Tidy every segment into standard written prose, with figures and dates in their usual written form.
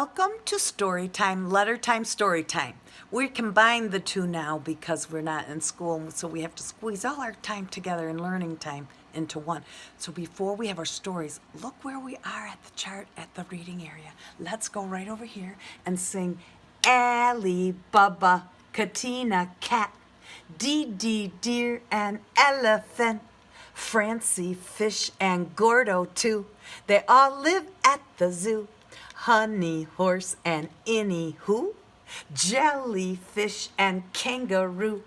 Welcome to Story Time, Letter Time, Story Time. We combine the two now because we're not in school, so we have to squeeze all our time together and learning time into one. So before we have our stories, look where we are at the chart at the reading area. Let's go right over here and sing Ali, Baba, Katina, Cat, Dee Dee, Deer, and Elephant, Francie, Fish, and Gordo, too. They all live at the zoo. Honey, horse, and any who? Jellyfish and kangaroo.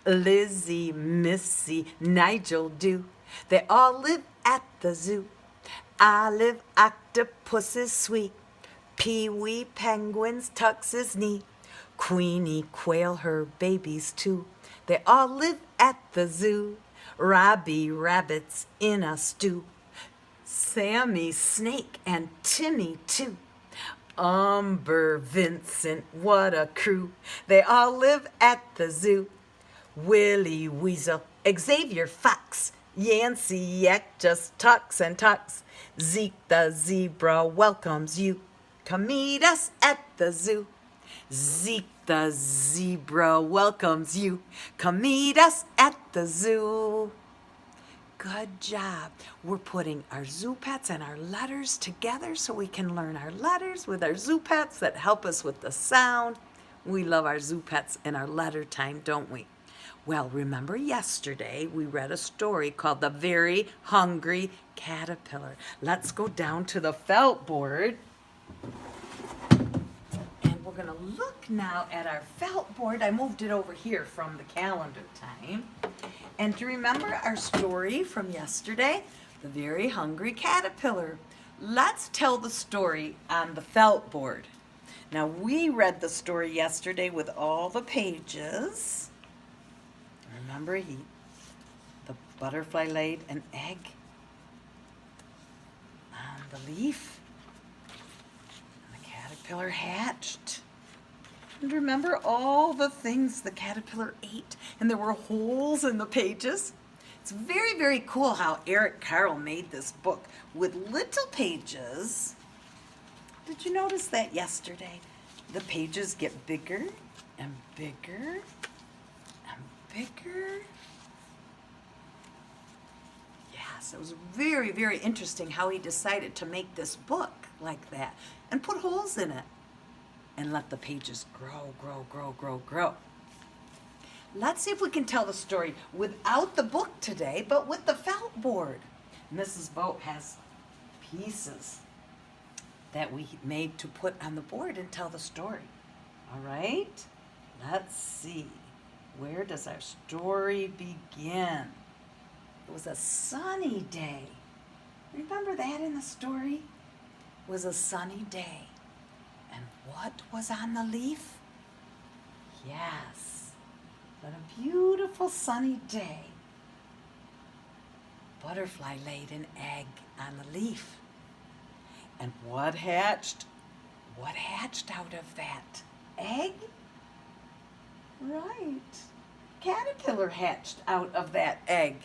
Lizzie, Missy, Nigel do. They all live at the zoo. Olive, octopus is sweet. Pee-wee, penguins, tucks his knee. Queenie, quail, her babies too. They all live at the zoo. Robbie, rabbits in a stew. Sammy, snake, and Timmy too. Umber, Vincent, what a crew. They all live at the zoo. Willie Weasel, Xavier Fox, Yancey Yak just talks and talks. Zeke the zebra welcomes you. Come meet us at the zoo. Zeke the zebra welcomes you. Come meet us at the zoo. Good job. We're putting our zoo pets and our letters together so we can learn our letters with our zoo pets that help us with the sound. We love our zoo pets and our letter time, don't we? Well, remember yesterday we read a story called The Very Hungry Caterpillar. Let's go down to the felt board. And we're going to look now at our felt board. I moved it over here from the calendar time. And do you remember our story from yesterday? The Very Hungry Caterpillar. Let's tell the story on the felt board. Now, we read the story yesterday with all the pages. Remember, the butterfly laid an egg on the leaf. And the caterpillar hatched. And remember all the things the caterpillar ate, and there were holes in the pages. It's very, very cool how Eric Carle made this book with little pages. Did you notice that yesterday? The pages get bigger and bigger and bigger. Yes, it was very, very interesting how he decided to make this book like that and put holes in it. And let the pages grow, grow, grow, grow, grow. Let's see if we can tell the story without the book today, but with the felt board. Mrs. Boat has pieces that we made to put on the board and tell the story. All right? Let's see. Where does our story begin? It was a sunny day. Remember that in the story? It was a sunny day. And what was on the leaf? Yes, what a beautiful sunny day. Butterfly laid an egg on the leaf. And what hatched? What hatched out of that egg? Right, caterpillar hatched out of that egg.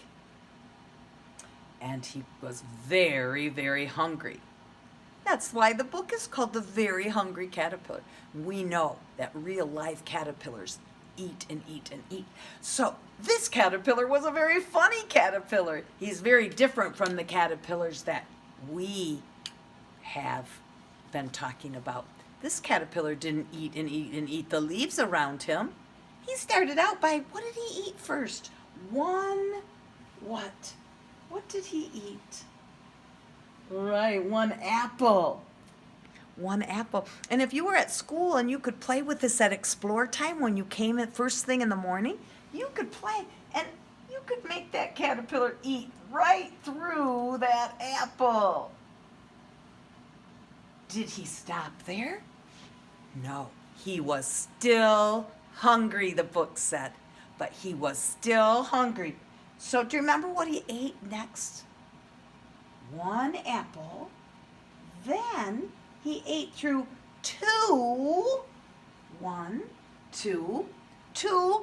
And he was very, very hungry. That's why the book is called The Very Hungry Caterpillar. We know that real life caterpillars eat and eat and eat. So this caterpillar was a very funny caterpillar. He's very different from the caterpillars that we have been talking about. This caterpillar didn't eat and eat and eat the leaves around him. He started out by, what did he eat first? One what? What did he eat? Right, one apple. One apple. And if you were at school and you could play with this at Explore Time when you came at first thing in the morning, you could play and you could make that caterpillar eat right through that apple. Did he stop there? No, he was still hungry, the book said. But he was still hungry. So do you remember what he ate next? One apple, then he ate through two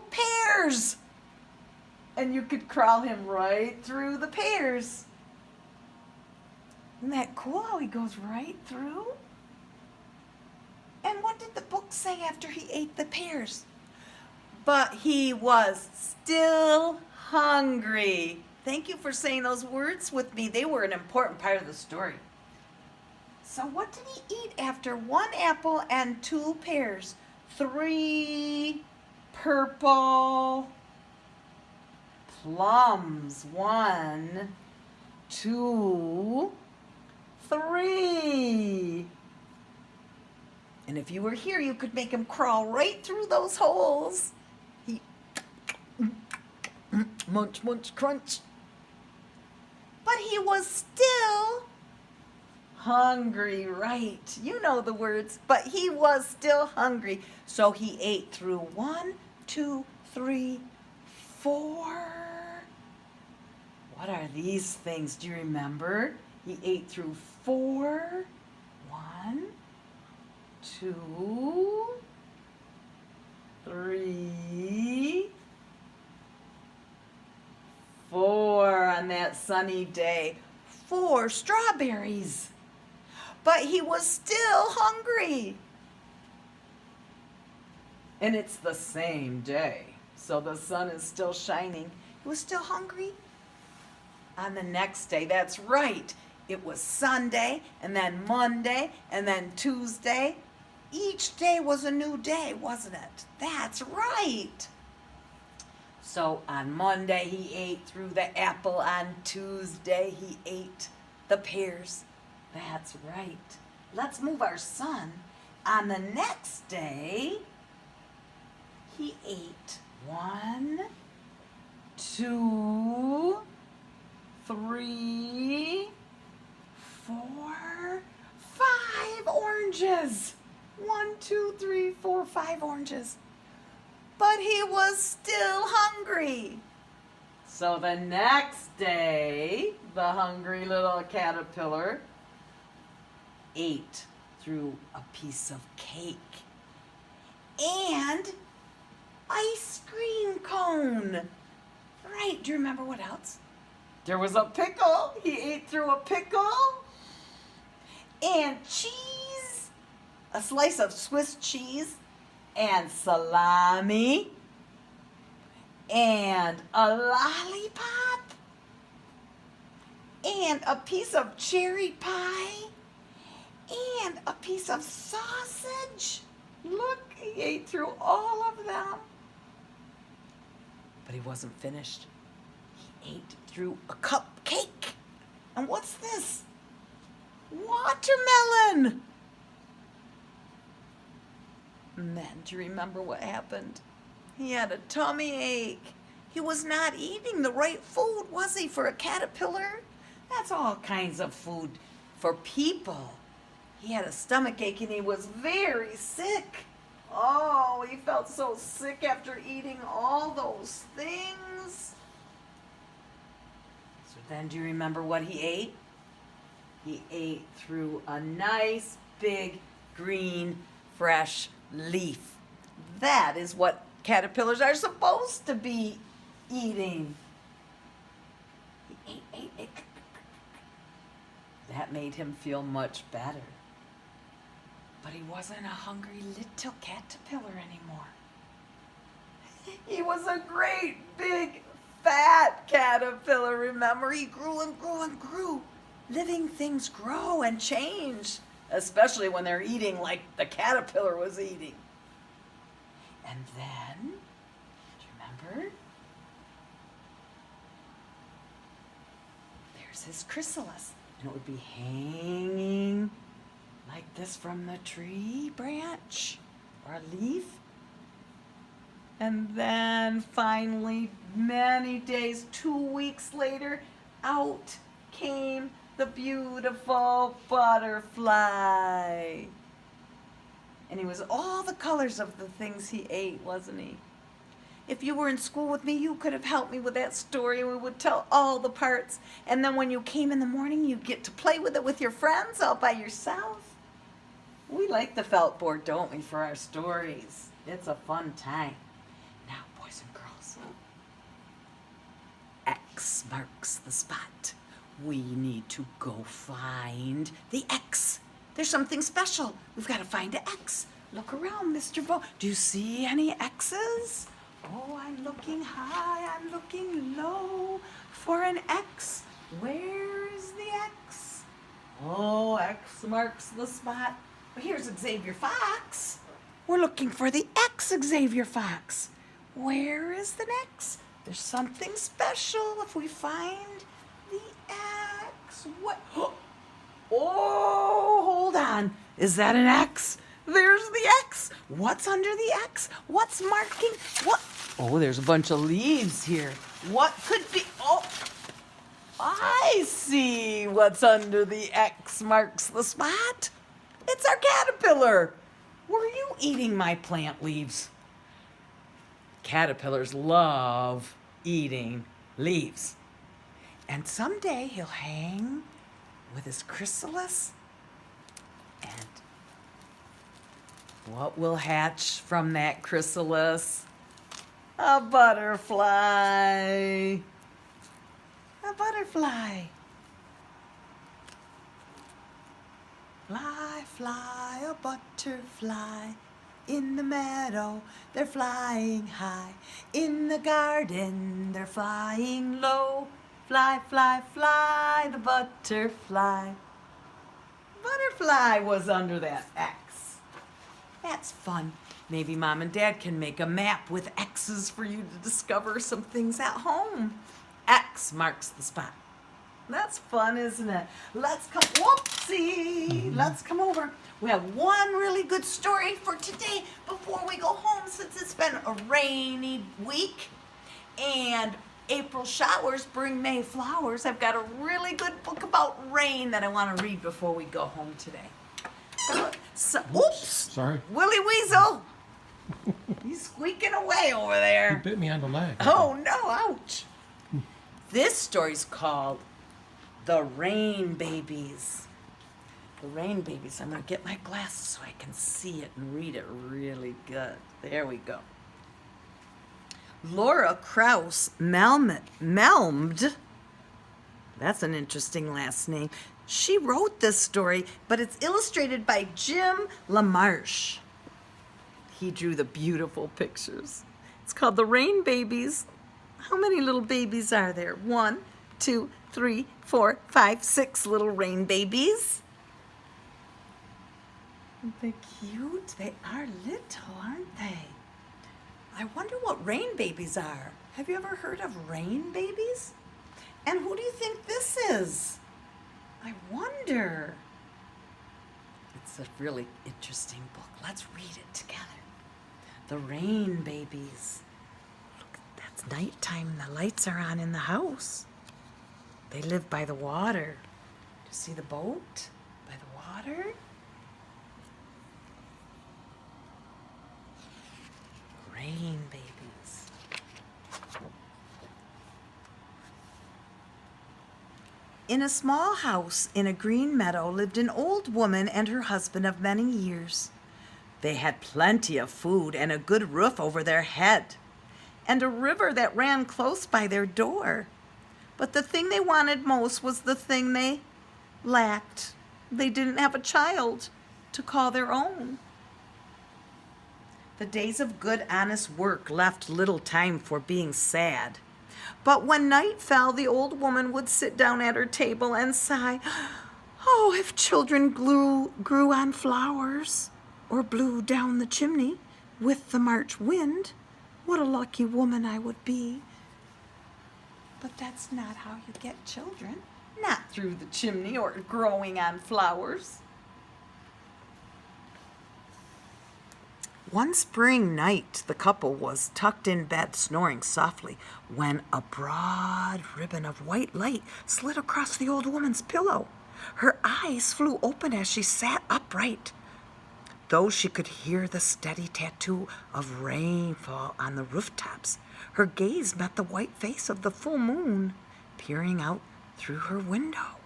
pears. And you could crawl him right through the pears. Isn't that cool how he goes right through? what did the book say after he ate the pears? But he was still hungry. Thank you for saying those words with me. They were an important part of the story. So what did he eat after 1 apple and 2 pears? 3 purple plums. 1, 2, 3. And if you were here, you could make him crawl right through those holes. He munch, munch, crunch. But he was still hungry, right? You know the words, but he was still hungry. So he ate through 1, 2, 3, 4. What are these things? Do you remember? He ate through 4. 1, 2, 3, 4 on that sunny day. 4 strawberries. But he was still hungry. And it's the same day, so the sun is still shining. He was still hungry. On the next day, that's right, it was Sunday, and then Monday, and then Tuesday. Each day was a new day, wasn't it? That's right. So on Monday, he ate through the apple. On Tuesday, he ate the pears. That's right. Let's move our sun. On the next day, he ate 1, 2, 3, 4, 5 oranges. 1, 2, 3, 4, 5 oranges. But he was still hungry. So the next day, the hungry little caterpillar ate through a piece of cake and ice cream cone. Right, do you remember what else? There was a pickle. He ate through a pickle and cheese, a slice of Swiss cheese and salami and a lollipop and a piece of cherry pie and a piece of sausage. Look, he ate through all of them. But he wasn't finished. He ate through a cupcake. And what's this? Watermelon. And then, do you remember what happened? He had a tummy ache. He was not eating the right food, was he, for a caterpillar? That's all kinds of food for people. He had a stomach ache and he was very sick. Oh, he felt so sick after eating all those things. So then, do you remember what he ate? He ate through a nice, big, green, fresh leaf. That is what caterpillars are supposed to be eating. He ate. That made him feel much better. But he wasn't a hungry little caterpillar anymore. He was a great, big, fat caterpillar, remember? He grew and grew and grew. Living things grow and change, especially when they're eating like the caterpillar was eating. And then, do you remember? There's his chrysalis. And it would be hanging like this from the tree branch or a leaf. And then finally, many days, 2 weeks later, out came the beautiful butterfly. And he was all the colors of the things he ate, wasn't he? If you were in school with me, you could have helped me with that story and we would tell all the parts. And then when you came in the morning, you'd get to play with it with your friends all by yourself. We like the felt board, don't we, for our stories? It's a fun time. Now, boys and girls, X marks the spot. We need to go find the X. There's something special. We've got to find an X. Look around, Mr. Bo. Do you see any X's? Oh, I'm looking high, I'm looking low for an X. Where is the X? Oh, X marks the spot. Well, here's Xavier Fox. We're looking for the X, Xavier Fox. Where is the X? There's something special if we find the X. What? Oh, hold on. Is that an X? There's the X. What's under the X? What's marking? What? Oh, there's a bunch of leaves here. What could be? Oh, I see what's under the X marks the spot. It's our caterpillar. Were you eating my plant leaves? Caterpillars love eating leaves. And someday he'll hang with his chrysalis, and what will hatch from that chrysalis? A butterfly. A butterfly. Fly, fly, a butterfly. In the meadow, they're flying high. In the garden, they're flying low. Fly, fly, fly, the butterfly. Butterfly was under that X. That's fun. Maybe Mom and Dad can make a map with X's for you to discover some things at home. X marks the spot. That's fun, isn't it? Let's come over. We have one really good story for today before we go home, since it's been a rainy week and April showers bring May flowers. I've got a really good book about rain that I want to read before we go home today. Oops. Sorry. Willie Weasel. He's squeaking away over there. You bit me on the leg. Oh, no, ouch. This story's called The Rainbabies. The Rainbabies. I'm going to get my glasses so I can see it and read it really good. There we go. Laura Krauss Melmed. That's an interesting last name. She wrote this story, but it's illustrated by Jim LaMarche. He drew the beautiful pictures. It's called The Rainbabies. How many little babies are there? 1, 2, 3, 4, 5, 6 little rain babies. Aren't they cute? They are little, aren't they? I wonder what rain babies are. Have you ever heard of rain babies? And who do you think this is? I wonder. It's a really interesting book. Let's read it together. The Rainbabies. Look, that's nighttime. The lights are on in the house. They live by the water. Do you see the boat by the water? Rainbabies. In a small house in a green meadow lived an old woman and her husband of many years. They had plenty of food and a good roof over their head, and a river that ran close by their door. But the thing they wanted most was the thing they lacked. They didn't have a child to call their own. The days of good, honest work left little time for being sad. But when night fell, the old woman would sit down at her table and sigh, "Oh, if children grew on flowers or blew down the chimney with the March wind, what a lucky woman I would be." But that's not how you get children. Not through the chimney or growing on flowers. One spring night, the couple was tucked in bed, snoring softly, when a broad ribbon of white light slid across the old woman's pillow. Her eyes flew open as she sat upright. Though she could hear the steady tattoo of rainfall on the rooftops, her gaze met the white face of the full moon peering out through her window.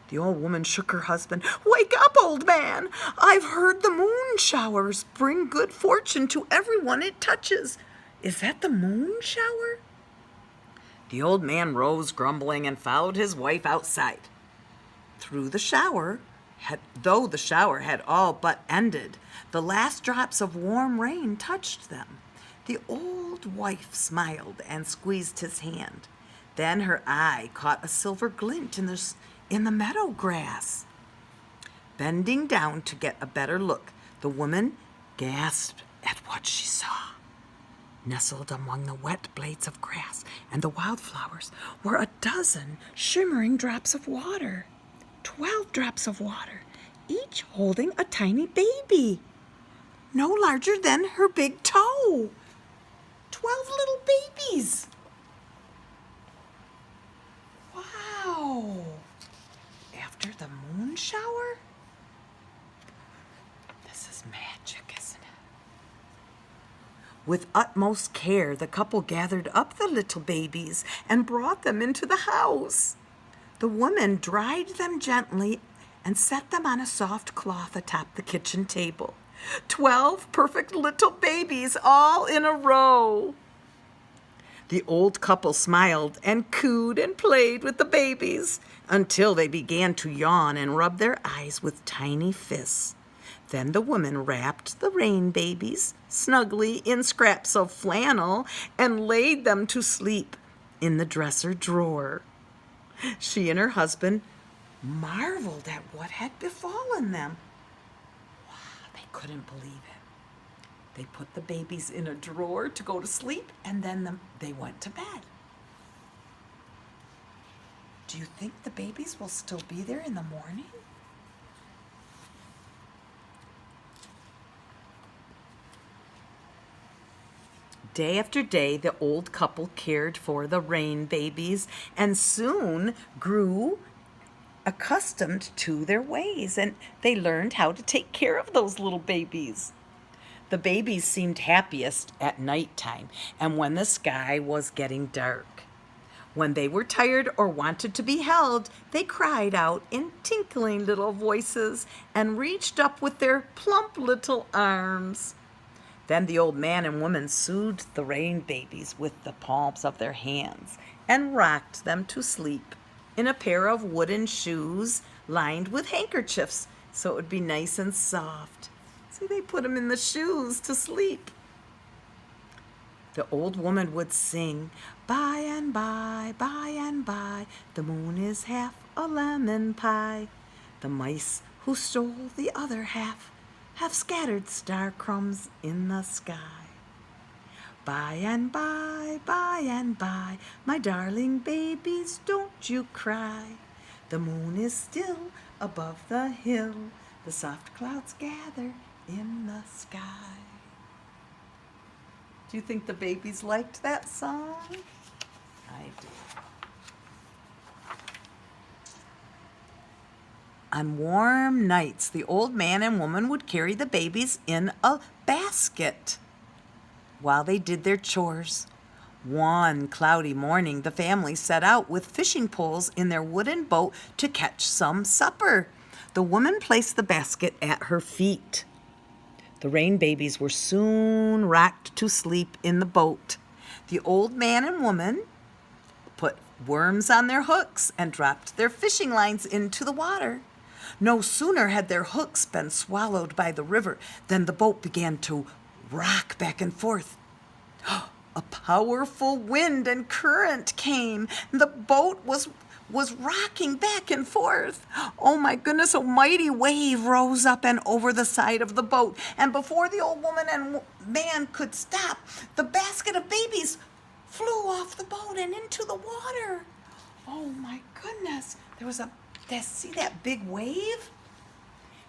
The old woman shook her husband. "Wake up, old man! I've heard the moonshowers bring good fortune to everyone it touches. Is that the moonshower?" The old man rose, grumbling, and followed his wife outside. Though the shower had all but ended, The last drops of warm rain touched them. The old wife smiled and squeezed his hand. Then her eye caught a silver glint in the meadow grass. Bending down to get a better look, the woman gasped at what she saw. Nestled among the wet blades of grass and the wildflowers were a dozen shimmering drops of water. 12 drops of water, each holding a tiny baby, no larger than her big toe. 12 little babies. Wow. After the moon shower? This is magic, isn't it? With utmost care, the couple gathered up the little babies and brought them into the house. The woman dried them gently and set them on a soft cloth atop the kitchen table. 12 perfect little babies all in a row. The old couple smiled and cooed and played with the babies until they began to yawn and rub their eyes with tiny fists. Then the woman wrapped the rain babies snugly in scraps of flannel and laid them to sleep in the dresser drawer. She and her husband marveled at what had befallen them. Wow, they couldn't believe it. They put the babies in a drawer to go to sleep, and then they went to bed. Do you think the babies will still be there in the morning? Day after day, the old couple cared for the rain babies and soon grew accustomed to their ways, and they learned how to take care of those little babies. The babies seemed happiest at nighttime and when the sky was getting dark. When they were tired or wanted to be held, they cried out in tinkling little voices and reached up with their plump little arms. Then the old man and woman soothed the rain babies with the palms of their hands and rocked them to sleep in a pair of wooden shoes lined with handkerchiefs so it would be nice and soft. See, they put them in the shoes to sleep. The old woman would sing, by and by, the moon is half a lemon pie. The mice who stole the other half have scattered star crumbs in the sky. By and by, my darling babies, don't you cry. The moon is still above the hill, the soft clouds gather in the sky. Do you think the babies liked that song? I do. On warm nights, the old man and woman would carry the babies in a basket while they did their chores. One cloudy morning, the family set out with fishing poles in their wooden boat to catch some supper. The woman placed the basket at her feet. The rain babies were soon rocked to sleep in the boat. The old man and woman put worms on their hooks and dropped their fishing lines into the water. No sooner had their hooks been swallowed by the river than the boat began to rock back and forth. A powerful wind and current came. The boat was rocking back and forth. Oh my goodness, a mighty wave rose up and over the side of the boat. And before the old woman and man could stop, the basket of babies flew off the boat and into the water. Oh my goodness, see that big wave?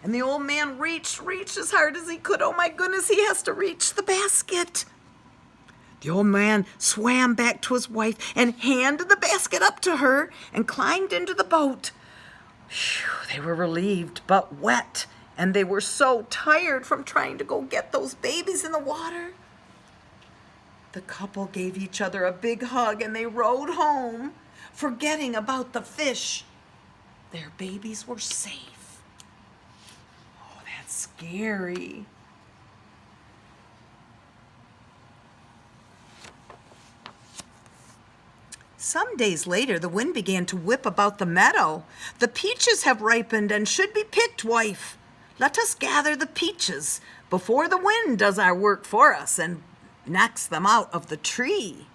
And the old man reached as hard as he could. Oh my goodness, he has to reach the basket. The old man swam back to his wife and handed the basket up to her and climbed into the boat. Phew, they were relieved but wet, and they were so tired from trying to go get those babies in the water. The couple gave each other a big hug and they rowed home, forgetting about the fish. Their babies were safe. Oh, that's scary. Some days later, the wind began to whip about the meadow. The peaches have ripened and should be picked, wife. Let us gather the peaches before the wind does our work for us and knocks them out of the tree."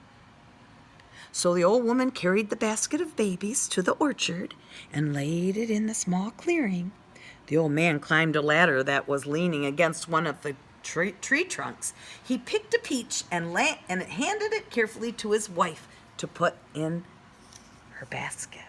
So the old woman carried the basket of babies to the orchard and laid it in the small clearing. The old man climbed a ladder that was leaning against one of the tree trunks. He picked a peach and handed it carefully to his wife to put in her basket.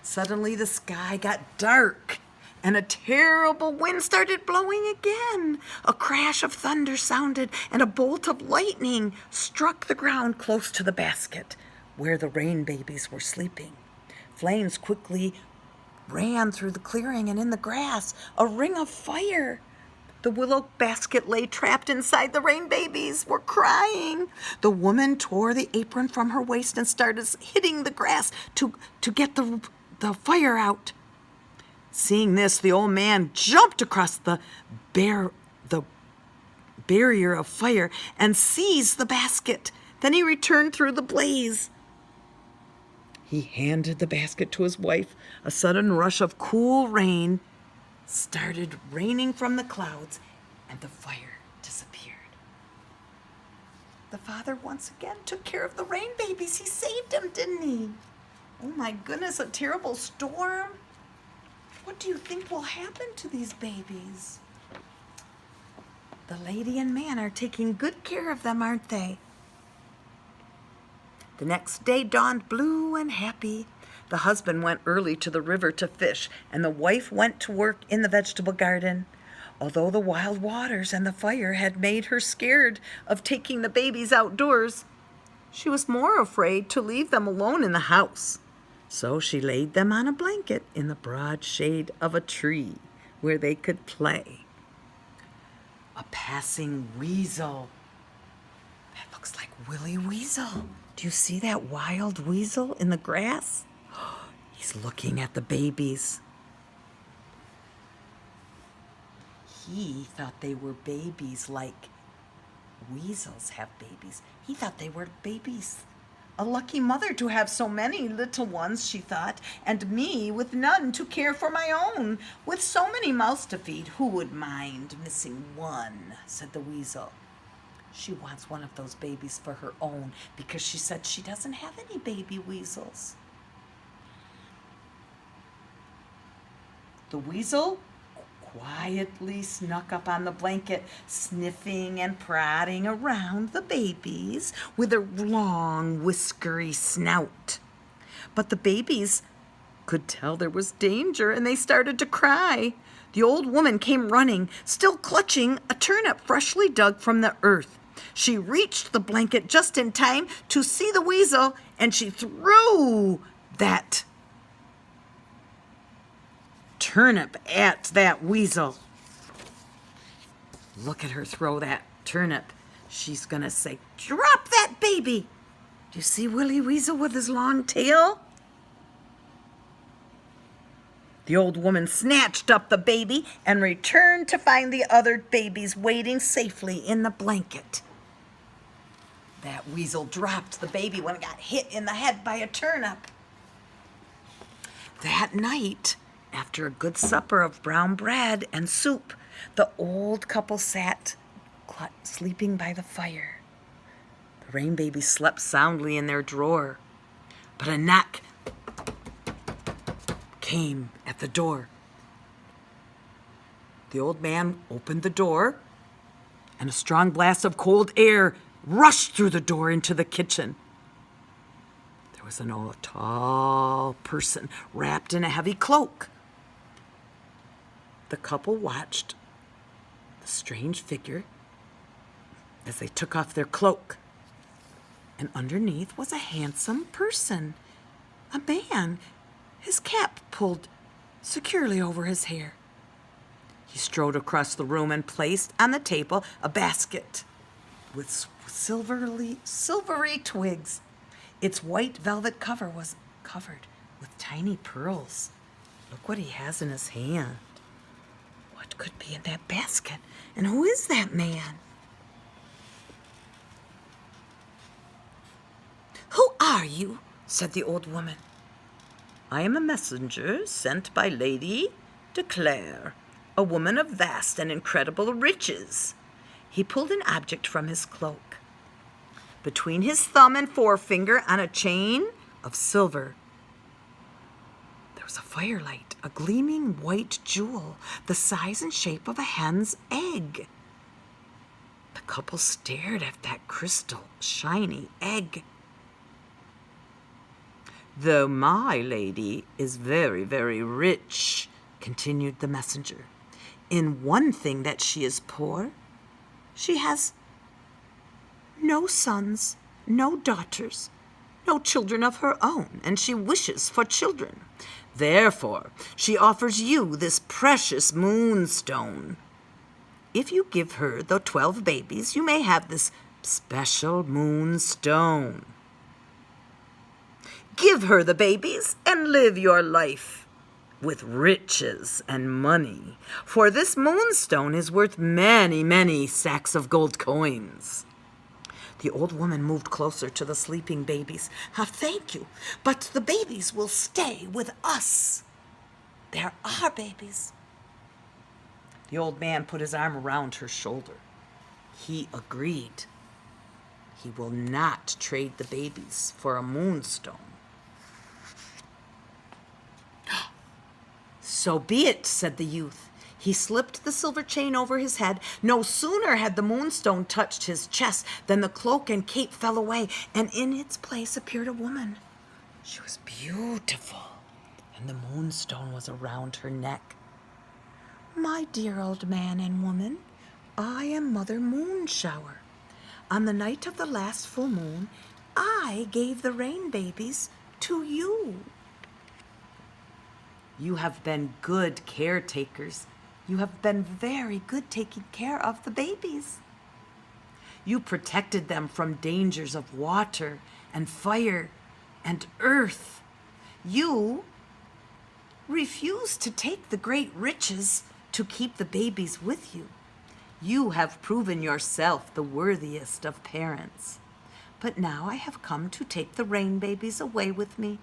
Suddenly the sky got dark and a terrible wind started blowing again. A crash of thunder sounded and a bolt of lightning struck the ground close to the basket where the rain babies were sleeping. Flames quickly ran through the clearing and in the grass, a ring of fire. The willow basket lay trapped inside. The rain babies were crying. The woman tore the apron from her waist and started hitting the grass to get the fire out. Seeing this, the old man jumped across the barrier of fire and seized the basket. Then he returned through the blaze. He handed the basket to his wife. A sudden rush of cool rain started raining from the clouds, and the fire disappeared. The father once again took care of the rain babies. He saved them, didn't he? Oh my goodness, a terrible storm. What do you think will happen to these babies? The lady and man are taking good care of them, aren't they? The next day dawned blue and happy. The husband went early to the river to fish, and the wife went to work in the vegetable garden. Although the wild waters and the fire had made her scared of taking the babies outdoors, she was more afraid to leave them alone in the house. So she laid them on a blanket in the broad shade of a tree where they could play. A passing weasel. That looks like Willie Weasel. Do you see that wild weasel in the grass? He's looking at the babies. He thought they were babies like weasels have babies. He thought they were babies. A lucky mother to have so many little ones, she thought, and me with none to care for my own. With so many mouths to feed, who would mind missing one, said the weasel. She wants one of those babies for her own because she said she doesn't have any baby weasels. The weasel quietly snuck up on the blanket, sniffing and prodding around the babies with a long, whiskery snout. But the babies could tell there was danger, and they started to cry. The old woman came running, still clutching a turnip freshly dug from the earth. She reached the blanket just in time to see the weasel, and she threw that turnip at that weasel. Look at her throw that turnip. She's going to say, "Drop that baby." Do you see Willie Weasel with his long tail? The old woman snatched up the baby and returned to find the other babies waiting safely in the blanket. That weasel dropped the baby when it got hit in the head by a turnip. That night, after a good supper of brown bread and soup, the old couple sat sleeping by the fire. The rain babies slept soundly in their drawer, but a knock came at the door. The old man opened the door, and a strong blast of cold air rushed through the door into the kitchen. There was an old tall person wrapped in a heavy cloak. The couple watched the strange figure as they took off their cloak. And underneath was a handsome person, a man, his cap pulled securely over his hair. He strode across the room and placed on the table a basket with silvery twigs. Its white velvet cover was covered with tiny pearls. Look what he has in his hand. What could be in that basket? And who is that man? "Who are you?" said the old woman. "I am a messenger sent by Lady declare, a woman of vast and incredible riches. He pulled an object from his cloak. Between his thumb and forefinger on a chain of silver, there was a firelight, a gleaming white jewel, the size and shape of a hen's egg. The couple stared at that crystal, shiny egg. Though my lady is very, very rich, continued the messenger, in one thing that she is poor, she has no sons, no daughters, no children of her own, and she wishes for children. Therefore, she offers you this precious moonstone. If you give her the 12 babies, you may have this special moonstone. Give her the babies and live your life with riches and money, for this moonstone is worth many, many sacks of gold coins. The old woman moved closer to the sleeping babies. Thank you, but the babies will stay with us. They're our babies. The old man put his arm around her shoulder. He agreed. He will not trade the babies for a moonstone. So be it, said the youth. He slipped the silver chain over his head. No sooner had the moonstone touched his chest than the cloak and cape fell away, and in its place appeared a woman. She was beautiful, and the moonstone was around her neck. My dear old man and woman, I am Mother Moonshower. On the night of the last full moon, I gave the Rainbabies to you. You have been good caretakers. You have been very good taking care of the babies. You protected them from dangers of water and fire and earth. You refused to take the great riches to keep the babies with you. You have proven yourself the worthiest of parents. But now I have come to take the Rainbabies away with me.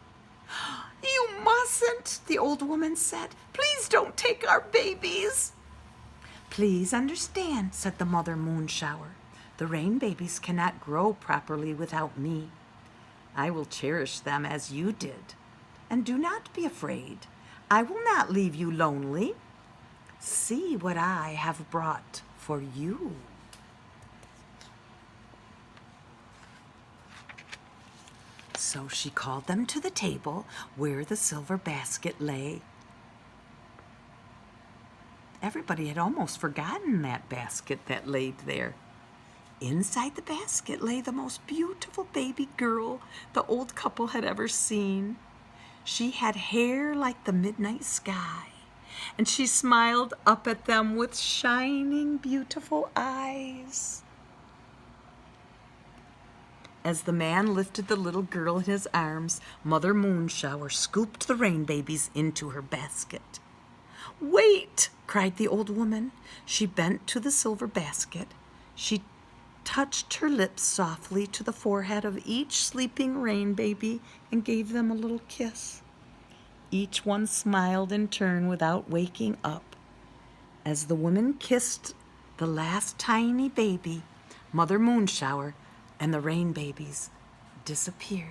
You mustn't, the old woman said. Please don't take our babies. Please understand, said the Mother Moonshower. The Rainbabies cannot grow properly without me. I will cherish them as you did. And do not be afraid. I will not leave you lonely. See what I have brought for you. So she called them to the table where the silver basket lay. Everybody had almost forgotten that basket that laid there. Inside the basket lay the most beautiful baby girl the old couple had ever seen. She had hair like the midnight sky, and she smiled up at them with shining, beautiful eyes. As the man lifted the little girl in his arms, Mother Moonshower scooped the Rainbabies into her basket. Wait, cried the old woman. She bent to the silver basket. She touched her lips softly to the forehead of each sleeping Rainbaby and gave them a little kiss. Each one smiled in turn without waking up. As the woman kissed the last tiny baby, Mother Moonshower and the Rainbabies disappeared.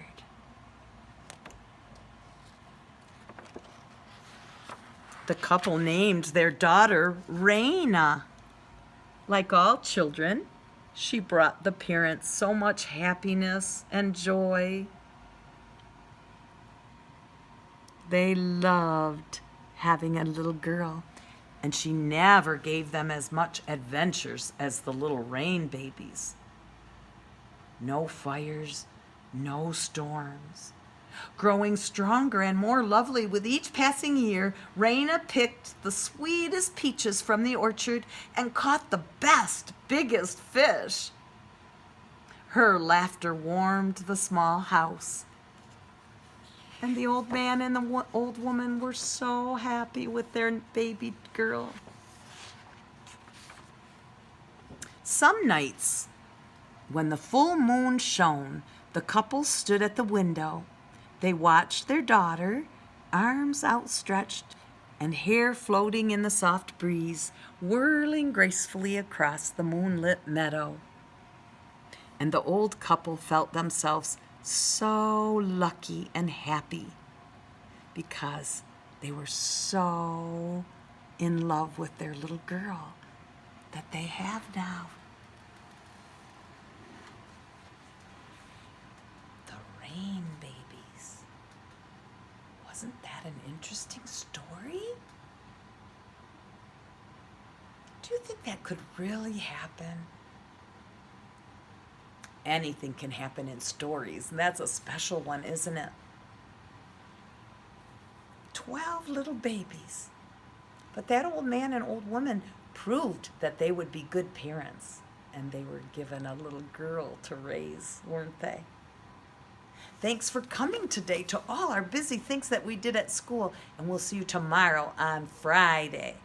The couple named their daughter Raina. Like all children, she brought the parents so much happiness and joy. They loved having a little girl, and she never gave them as much adventures as the little Rainbabies. No fires, no storms. Growing stronger and more lovely with each passing year, Raina picked the sweetest peaches from the orchard and caught the best, biggest fish. Her laughter warmed the small house, and the old man and the old woman were so happy with their baby girl. Some nights, when the full moon shone, the couple stood at the window. They watched their daughter, arms outstretched, and hair floating in the soft breeze, whirling gracefully across the moonlit meadow. And the old couple felt themselves so lucky and happy because they were so in love with their little girl that they have now. The Rainbabies. Wasn't that an interesting story? Do you think that could really happen? Anything can happen in stories, and that's a special one, isn't it? 12 little babies. But that old man and old woman proved that they would be good parents, and they were given a little girl to raise, weren't they? Thanks for coming today to all our busy things that we did at school, and we'll see you tomorrow on Friday.